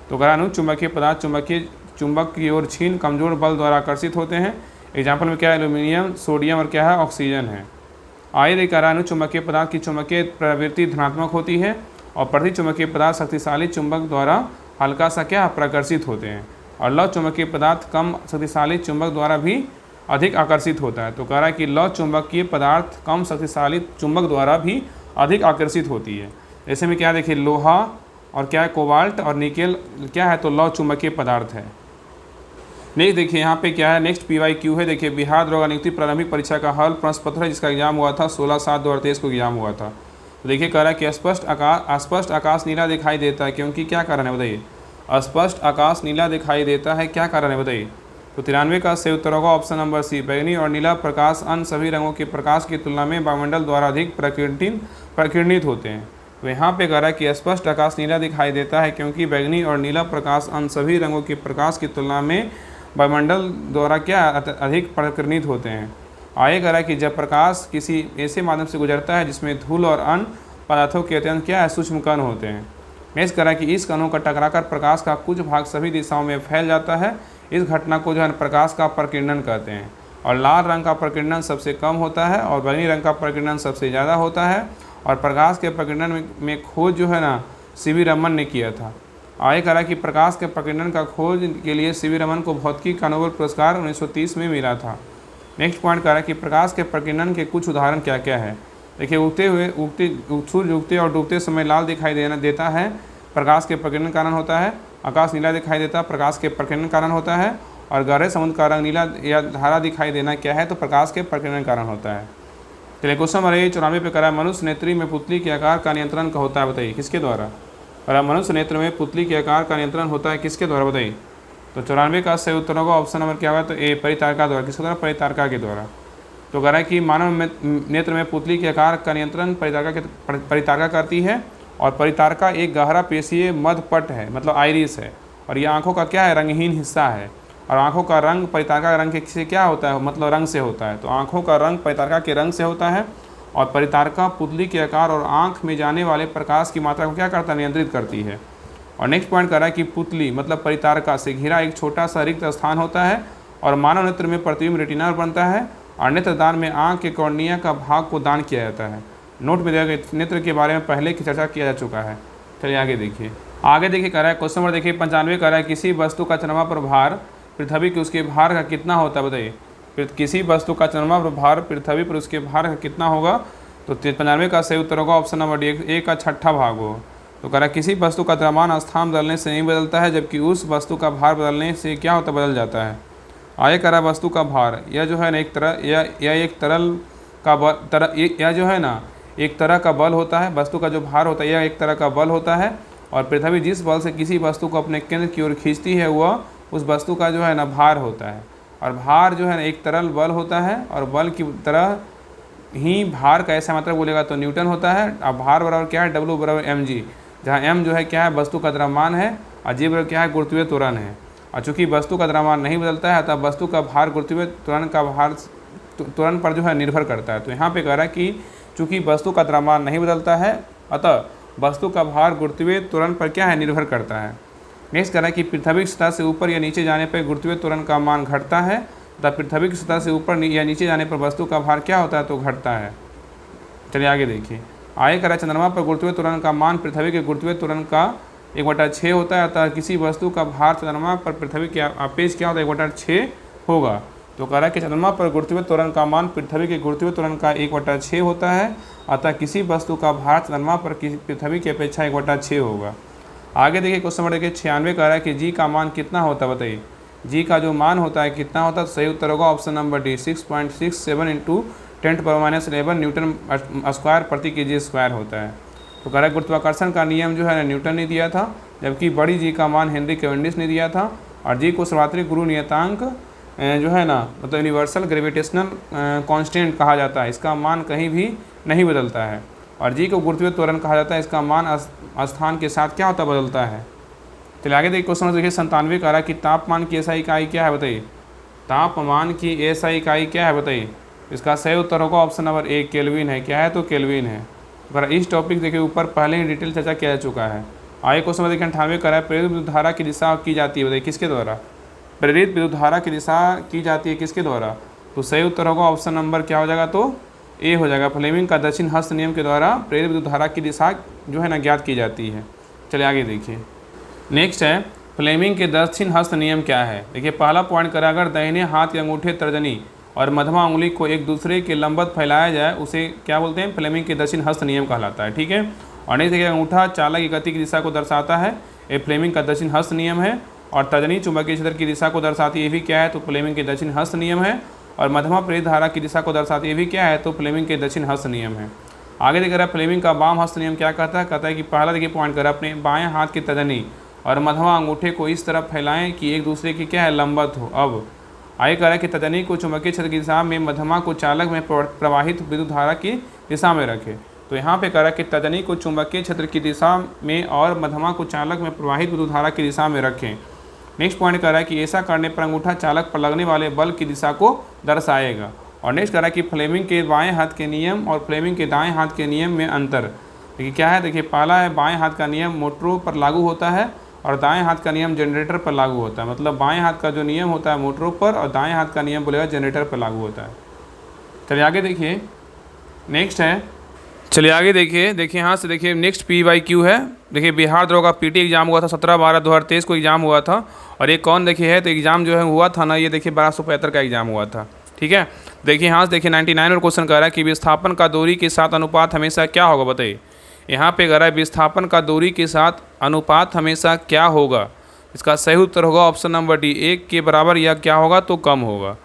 तो कह अनुचुंबकीय पदार्थ चुंबक की ओर क्षीण कमजोर बल द्वारा आकर्षित होते हैं। एग्जाम्पल में क्या है? एल्यूमिनियम, सोडियम और क्या है? ऑक्सीजन है। आइए कह रहा है अनुचुंबकीय पदार्थ की चुंबकीय प्रवृत्ति धनात्मक होती है और प्रतिचुंबकीय पदार्थ शक्तिशाली चुंबक द्वारा हल्का सा क्या प्रकर्षित होते हैं और लौ चुंबकीय पदार्थ कम शक्तिशाली चुंबक द्वारा भी अधिक आकर्षित होता है। तो कह रहा है कि लौ चुंबकीय पदार्थ कम शक्तिशाली चुंबक द्वारा भी अधिक आकर्षित होती है। ऐसे में क्या देखिए लोहा और क्या है? कोबाल्ट और निकेल क्या है? तो लौ चुंबकीय पदार्थ है। नेक्स्ट देखिए यहाँ पे क्या है? नेक्स्ट PYQ है। देखिए बिहार दरोगा नियुक्ति प्रारंभिक परीक्षा का हल प्रश्न पत्र है जिसका एग्जाम हुआ था 16/7/2023 को एग्जाम हुआ था। तो देखिए कह रहा है कि अस्पष्ट आकाश नीला दिखाई देता है क्योंकि क्या कारण है? बताइए अस्पष्ट आकाश नीला दिखाई देता है, क्या कारण है? बताइए। तो 93 का सही उत्तर होगा ऑप्शन नंबर सी बैंगनी और नीला प्रकाश अन्य सभी रंगों के प्रकाश की तुलना में वायुमंडल द्वारा अधिक प्रकीर्णित होते हैं। तो यहाँ पे कह रहा है कि स्पष्ट आकाश नीला दिखाई देता है क्योंकि बैंगनी और नीला प्रकाश अन्य सभी रंगों के प्रकाश की तुलना में वायुमंडल द्वारा क्या अधिक प्रकीर्णित होते हैं। आगे कह रहा है कि जब प्रकाश किसी ऐसे माध्यम से गुजरता है जिसमें धूल और अन्य पदार्थों के अत्यंत क्या है? सूक्ष्म कण होते हैं। नेक्स्ट कह रहा है कि इस कणों का टकराकर प्रकाश का कुछ भाग सभी दिशाओं में फैल जाता है। इस घटना को जो है प्रकाश का प्रकीर्णन कहते हैं और लाल रंग का प्रकीर्णन सबसे कम होता है और बैंगनी रंग का प्रकीर्णन सबसे ज़्यादा होता है और प्रकाश के प्रकीर्णन में खोज जो है ना CV रमन ने किया था। आगे कह रहा है कि प्रकाश के प्रकीर्णन का खोज के लिए CV रमन को भौतिकी का नोबेल पुरस्कार 1930 में मिला था। नेक्स्ट पॉइंट कह रहा है कि प्रकाश के प्रकीर्णन के कुछ उदाहरण क्या क्या है? देखिए सूर्य उगते और डूबते समय लाल दिखाई देता है, प्रकाश के प्रकीर्णन कारण होता है। आकाश नीला दिखाई देता है, प्रकाश के प्रकीर्णन कारण होता है और गहरे समुद्र का रंग नीला या धारा दिखाई देना क्या है? तो प्रकाश के प्रकीर्णन कारण होता है। चलिए क्वेश्चन नंबर 94 पे करा मनुष्य नेत्री में पुतली के आकार का नियंत्रण का होता है। बताइए किसके द्वारा? और मनुष्य नेत्र में पुतली के आकार का नियंत्रण होता है किसके द्वारा? बताइए। तो 94 का सही उत्तर होगा ऑप्शन नंबर क्या हुआ? तो ए परितारिका द्वारा। किसके द्वारा? परितारिका के द्वारा। तो कह रहा है कि मानव नेत्र में पुतली के आकार का नियंत्रण परितारिका करती है और परितारिका एक गहरा पेशीय मध्यपट है मतलब आइरिस है और यह आँखों का क्या है? रंगहीन हिस्सा है और आँखों का रंग परितारिका रंग से क्या होता है? मतलब रंग से होता है। तो आँखों का रंग परितारिका के रंग से होता है और परितारिका पुतली के आकार और आँख में जाने वाले प्रकाश की मात्रा को क्या करता है? नियंत्रित करती है। और नेक्स्ट पॉइंट कह रहा है कि पुतली मतलब परितारका से घिरा एक छोटा सा रिक्त स्थान होता है और मानव नेत्र में प्रतिबिंब रेटिना बनता है और नेत्रदान में आँख के कॉर्निया का भाग को दान किया जाता है। नोट में दिया गया नेत्र के बारे में पहले की चर्चा किया जा चुका है। चलिए आगे देखिए कह रहा है क्वेश्चन नंबर देखिए 95 कह रहा है किसी वस्तु का चंद्रमा पर भार पृथ्वी के उसके भार का कितना होता है बताइए। किसी वस्तु का चंद्रमा पर भार पृथ्वी पर उसके भार का कितना होगा, तो 95 का सही उत्तर होगा ऑप्शन नंबर डी, 1 का छठा भाग हो। तो कह रहा है किसी वस्तु का द्रव्यमान स्थान बदलने से नहीं बदलता है जबकि उस वस्तु का भार बदलने से क्या होता बदल जाता है। आगे कह रहा है वस्तु का भार यह जो है ना एक तरह यह एक तरल का बल यह जो है ना एक तरह का बल होता है। वस्तु का जो भार होता है यह एक तरह का बल होता है और पृथ्वी जिस बल से किसी वस्तु को अपने केंद्र की ओर खींचती है वह उस वस्तु का जो है ना भार होता है। और भार जो है ना एक तरल बल होता है और बल की तरह ही भार का ऐसा मात्रा बोलेगा तो न्यूटन होता है। अब भार बराबर क्या है, W बराबर mg, जहाँ m जो है क्या है वस्तु का द्रव्यमान है और g बराबर क्या है गुरुत्वीय त्वरण है। और चूँकि वस्तु का द्रव्यमान नहीं बदलता है तब वस्तु का भार गुरुत्वीय त्वरण का भार त्वरण पर जो है निर्भर करता है। तो यहाँ पे कह रहा है कि चूँकि वस्तु का द्रव्यमान नहीं बदलता है अतः वस्तु का भार गुरुत्वीय त्वरण पर क्या है निर्भर करता है। नेक्स्ट कह रहा है कि पृथ्वी की सतह से ऊपर या नीचे जाने पर गुरुत्वीय त्वरण का मान घटता है तथा पृथ्वी की सतह से ऊपर या नीचे जाने पर वस्तु का भार क्या होता है तो घटता है। चलिए आगे देखिए आगे कह रहा है चंद्रमा पर गुरुत्वीय त्वरण का मान पृथ्वी के गुरुत्वीय त्वरण का 1/6 होता है अतः किसी वस्तु का भार चंद्रमा पर पृथ्वी के अपेक्ष क्या होता है 1/6 होगा। तो कह रहा है कि चंद्रमा पर गुरुत्वीय त्वरण का मान पृथ्वी के गुरुत्वीय त्वरण का 1/6 होता है अतः किसी वस्तु का भार चंद्रमा पर पृथ्वी की अपेक्षा 1/6 होगा। आगे देखिए क्वेश्चन नंबर 96 कह रहा है कि जी का मान कितना होता है बताइए। जी का जो मान होता है कितना होता है, सही उत्तर होगा option number D 6.67 into 10⁻11 Newton square प्रति केजी स्क्वायर होता है। तो कह रहा है गुरुत्वाकर्षण का नियम जो है ना न्यूटन ने दिया था जबकि बड़ी जी का मान हेनरी कैवेंडिश ने दिया था और जी को सर्वात्रिक गुरु नियतांक जो है ना मतलब यूनिवर्सल ग्रेविटेशनल कांस्टेंट कहा जाता है। इसका मान कहीं भी नहीं बदलता है और जी को गुरुत्वीय त्वरण कहा जाता है। इसका मान स्थान के साथ क्या होता बदलता है। चलिए आगे देखिए क्वेश्चन देखिए 97 कह रहा है कि तापमान की एसआई इकाई क्या है बताइए। तापमान की एसआई इकाई क्या है बताइए। इसका सही उत्तर होगा ऑप्शन नंबर ए केल्विन है। क्या है तो केल्विन है। अगर इस टॉपिक देखिए ऊपर पहले ही डिटेल चर्चा किया जा चुका है। आगे क्वेश्चन देखिए 98 कह रहा है प्रेरित विद्युत धारा की दिशा की जाती है बताइए किसके द्वारा। प्रेरित विद्युत धारा की दिशा की जाती है किसके द्वारा। तो सही उत्तर होगा ऑप्शन नंबर क्या हो जाएगा तो ए हो जाएगा। फ्लेमिंग का दक्षिण हस्त नियम के द्वारा प्रेरित विद्युत धारा की दिशा जो है ना ज्ञात की जाती है। चलिए आगे देखिए नेक्स्ट है फ्लेमिंग के दक्षिण हस्त नियम क्या है। देखिए पहला पॉइंट करा अगर दाहिने हाथ के अंगूठे तर्जनी और मध्यमा उंगली को एक दूसरे के लंबवत फैलाया जाए उसे क्या बोलते हैं फ्लेमिंग के दक्षिण हस्त नियम कहलाता है। ठीक है। और नेक्स्ट देखिए अंगूठा चालक की गति की दिशा को दर्शाता है, ये फ्लेमिंग का दक्षिण हस्त नियम है। और तर्जनी चुंबकीय क्षेत्र की दिशा को दर्शाती है, ये भी क्या है तो फ्लेमिंग के दक्षिण हस्त नियम है। और मध्यमा प्रेरित धारा की दिशा को दर्शाती है, ये भी क्या है तो फ्लेमिंग के दक्षिण हस्त नियम है। आगे देख रहा है फ्लेमिंग का वाम हस्त नियम क्या कहता है। कहता है कि पहला देखिए पॉइंट कर अपने बाएं हाथ की तर्जनी और मध्यमा अंगूठे को इस तरफ फैलाएं कि एक दूसरे की क्या है लंबवत हो। अब आगे कह रहा है कि तर्जनी को चुंबकीय क्षेत्र की दिशा में मध्यमा को चालक में प्रवाहित विद्युत धारा की दिशा में रखें। तो यहाँ पे कह रहा है कि तर्जनी को चुंबकीय क्षेत्र की दिशा में और मध्यमा को चालक में प्रवाहित विद्युत धारा की दिशा में रखें। नेक्स्ट पॉइंट कह रहा है कि ऐसा करने पर अंगूठा चालक पर लगने वाले बल की दिशा को दर्शाएगा। और नेक्स्ट कह रहा है कि फ्लेमिंग के बाएं हाथ के नियम और फ्लेमिंग के दाएं हाथ के नियम में अंतर। देखिए क्या है, देखिए पहला है बाएं हाथ का नियम मोटरों पर लागू होता है और दाएं हाथ का नियम जनरेटर पर लागू होता है। मतलब बाएं हाथ का जो नियम होता है मोटरों पर और दाएं हाथ का नियम बोलेगा जनरेटर पर लागू होता है। चलिए आगे देखिए नेक्स्ट है, चलिए आगे देखिए यहाँ से देखिए नेक्स्ट PYQ है। देखिए बिहार दरोगा PT एग्जाम हुआ था 17/12/2023 को एग्जाम हुआ था। और ये कौन देखिए है तो एग्जाम जो है हुआ था ना, ये देखिए 1275 का एग्जाम हुआ था। ठीक है। देखिए यहाँ से देखिए 99 और क्वेश्चन कह रहा है कि विस्थापन का दूरी के साथ अनुपात हमेशा क्या होगा बताइए। यहाँ पे कह रहा है विस्थापन का दूरी के साथ अनुपात हमेशा क्या होगा। इसका सही उत्तर होगा ऑप्शन नंबर डी 1 के बराबर या क्या होगा तो कम होगा।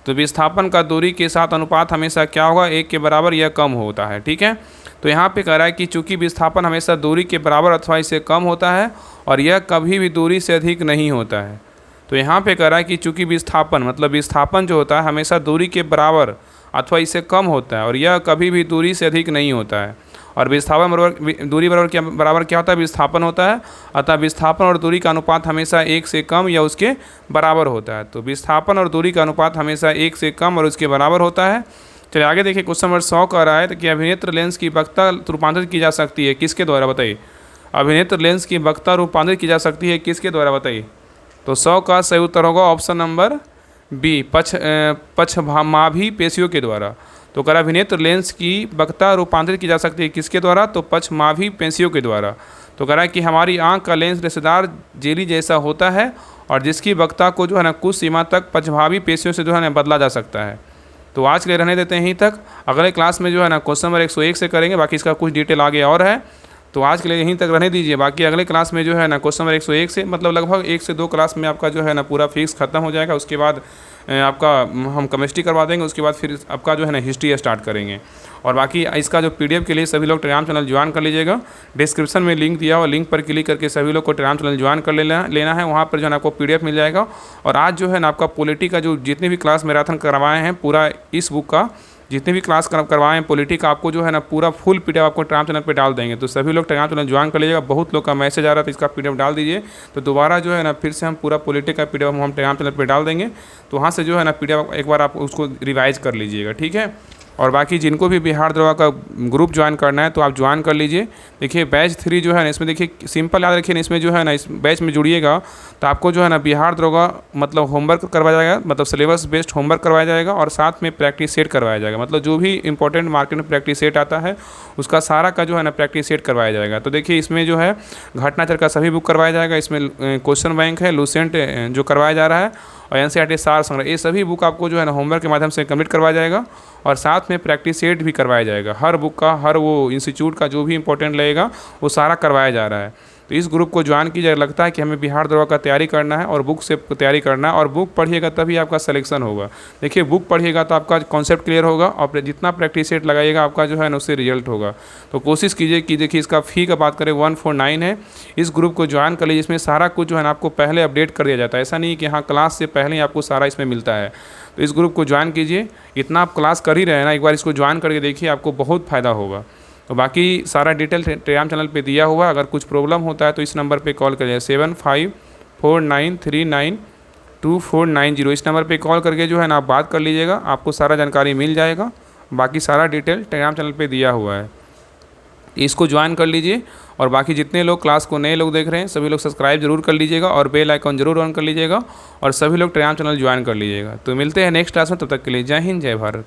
तो विस्थापन का दूरी के साथ अनुपात हमेशा क्या होगा 1 के बराबर या कम होता है। ठीक है। तो यहाँ पे कह रहा है कि चूंकि विस्थापन हमेशा दूरी के बराबर अथवा इससे कम होता है और यह कभी भी दूरी से अधिक नहीं होता है। तो यहाँ पे कह रहा है कि चूंकि विस्थापन मतलब विस्थापन जो होता है हमेशा दूरी के बराबर अथवा इससे कम होता है और यह कभी भी दूरी से अधिक नहीं होता है। और विस्थापन बराबर दूरी बराबर क्या होता है विस्थापन होता है। अतः विस्थापन और दूरी का अनुपात हमेशा 1 से कम या उसके बराबर होता है। तो विस्थापन और दूरी का अनुपात हमेशा 1 से कम और उसके बराबर होता है। चलिए आगे देखिए क्वेश्चन नंबर 100 कह रहा है तो कि अभिनेत्र लेंस की वक्रता रूपांतरित की जा सकती है किसके द्वारा बताइए। अभिनेत्र लेंस की वक्ता रूपांतरित की जा सकती है किसके द्वारा, बताइए। तो 100 का सही उत्तर होगा ऑप्शन नंबर बी, पक्षमाभी पेशियों के द्वारा। तो अगर अभिनेत्र लेंस की वक्ता रूपांतरित की जा सकती है किसके द्वारा, तो पक्षमाभी पेशियों के द्वारा। तो कह रहा है कि हमारी आंख का लेंस रेशेदार जेली जैसा होता है और जिसकी वक्ता को जो है ना कुछ सीमा तक पक्षमाभी पेशियों से जो है ना बदला जा सकता है। तो आज के लिए रहने देते हैं यहीं तक। अगले क्लास में जो है ना क्वेश्चन नंबर 101 से करेंगे, बाकी इसका कुछ डिटेल आगे और है। तो आज के लिए यहीं तक रहने दीजिए। बाकी अगले क्लास में जो है ना क्वेश्चन नंबर 101 से मतलब लगभग 1 से 2 क्लास में आपका जो है ना पूरा फिक्स खत्म हो जाएगा। उसके बाद आपका हम केमिस्ट्री करवा देंगे, उसके बाद फिर आपका जो है ना हिस्ट्री स्टार्ट करेंगे। और बाकी इसका जो PDF के लिए सभी लोग टेलीग्राम चैनल ज्वाइन कर लीजिएगा। डिस्क्रिप्शन में लिंक दिया हुआ, लिंक पर क्लिक करके सभी लोग को टेलीग्राम चैनल ज्वाइन कर लेना है। वहाँ पर जो है ना आपको PDF मिल जाएगा। और आज जो है ना आपका पॉलिटी का जो जितने भी क्लास मैराथन करवाए हैं, पूरा इस बुक का जितने भी क्लास करवाएं हैं पॉलिटी का, आपको जो है ना पूरा फुल PDF आपको टेलीग्राम चैनल पे डाल देंगे। तो सभी लोग टेलीग्राम चैनल ज्वाइन कर लीजिएगा। बहुत लोग का मैसेज आ रहा था इसका PDF डाल दीजिए। तो दोबारा जो है ना फिर से हम पूरा पॉलिटी का PDF हम टेलीग्राम चैनल पे डाल देंगे। तो वहाँ से जो है ना PDF एक बार आप उसको रिवाइज कर लीजिएगा, ठीक है। और बाकी जिनको भी बिहार दरोगा का ग्रुप ज्वाइन करना है तो आप ज्वाइन कर लीजिए। देखिए बैच 3 जो है ना इसमें देखिए सिंपल याद रखिए ना, इसमें जो है ना इस बैच में जुड़िएगा तो आपको जो है ना बिहार दरोगा मतलब होमवर्क करवाया जाएगा, मतलब सिलेबस बेस्ड होमवर्क करवाया जाएगा और साथ में प्रैक्टिस सेट करवाया जाएगा। मतलब जो भी इंपॉर्टेंट मार्केट में प्रैक्टिस सेट आता है उसका सारा का जो है ना प्रैक्टिस सेट करवाया जाएगा। तो देखिए इसमें जो है घटनाचक्र का सभी बुक करवाया जाएगा। इसमें क्वेश्चन बैंक है, लूसेंट जो करवाया जा रहा है और NCERT सार संग्रह, ये सभी बुक आपको जो है ना होमवर्क के माध्यम से कंप्लीट करवाया जाएगा और साथ में प्रैक्टिस सेट भी करवाया जाएगा। हर बुक का, हर वो इंस्टीट्यूट का जो भी इंपॉर्टेंट लगेगा वो सारा करवाया जा रहा है। तो इस ग्रुप को ज्वाइन कीजिए। लगता है कि हमें बिहार दरोगा का तैयारी करना है और बुक से तैयारी करना है और बुक पढ़िएगा तभी आपका सिलेक्शन होगा। देखिए बुक पढ़िएगा तो आपका कॉन्सेप्ट क्लियर होगा और जितना प्रैक्टिस सेट लगाइएगा आपका जो है ना उससे रिजल्ट होगा। तो कोशिश कीजिए कि देखिए इसका फ़ी का बात करें 149 है। इस ग्रुप को ज्वाइन कर लीजिए। इसमें सारा कुछ जो है ना आपको पहले अपडेट कर दिया जाता है। ऐसा नहीं कि हाँ क्लास से पहले ही आपको सारा इसमें मिलता है। तो इस ग्रुप को ज्वाइन कीजिए। इतना आप क्लास कर ही रहे हैं ना, एक बार इसको ज्वाइन करके देखिए, आपको बहुत फ़ायदा होगा। तो बाकी सारा डिटेल टेलीग्राम चैनल पे दिया हुआ। अगर कुछ प्रॉब्लम होता है तो इस नंबर पे कॉल करिए 7549392490। इस नंबर पे कॉल करके जो है ना आप बात कर लीजिएगा, आपको सारा जानकारी मिल जाएगा। बाकी सारा डिटेल टेलीग्राम चैनल पे दिया हुआ है, इसको ज्वाइन कर लीजिए। और बाकी जितने लोग क्लास को नए लोग देख रहे हैं सभी लोग सब्सक्राइब जरूर कर लीजिएगा और बेल आइकॉन जरूर ऑन कर लीजिएगा और सभी लोग टेलीग्राम चैनल ज्वाइन कर लीजिएगा। तो मिलते हैं नेक्स्ट क्लास में, तब तक के लिए जय हिंद जय भारत।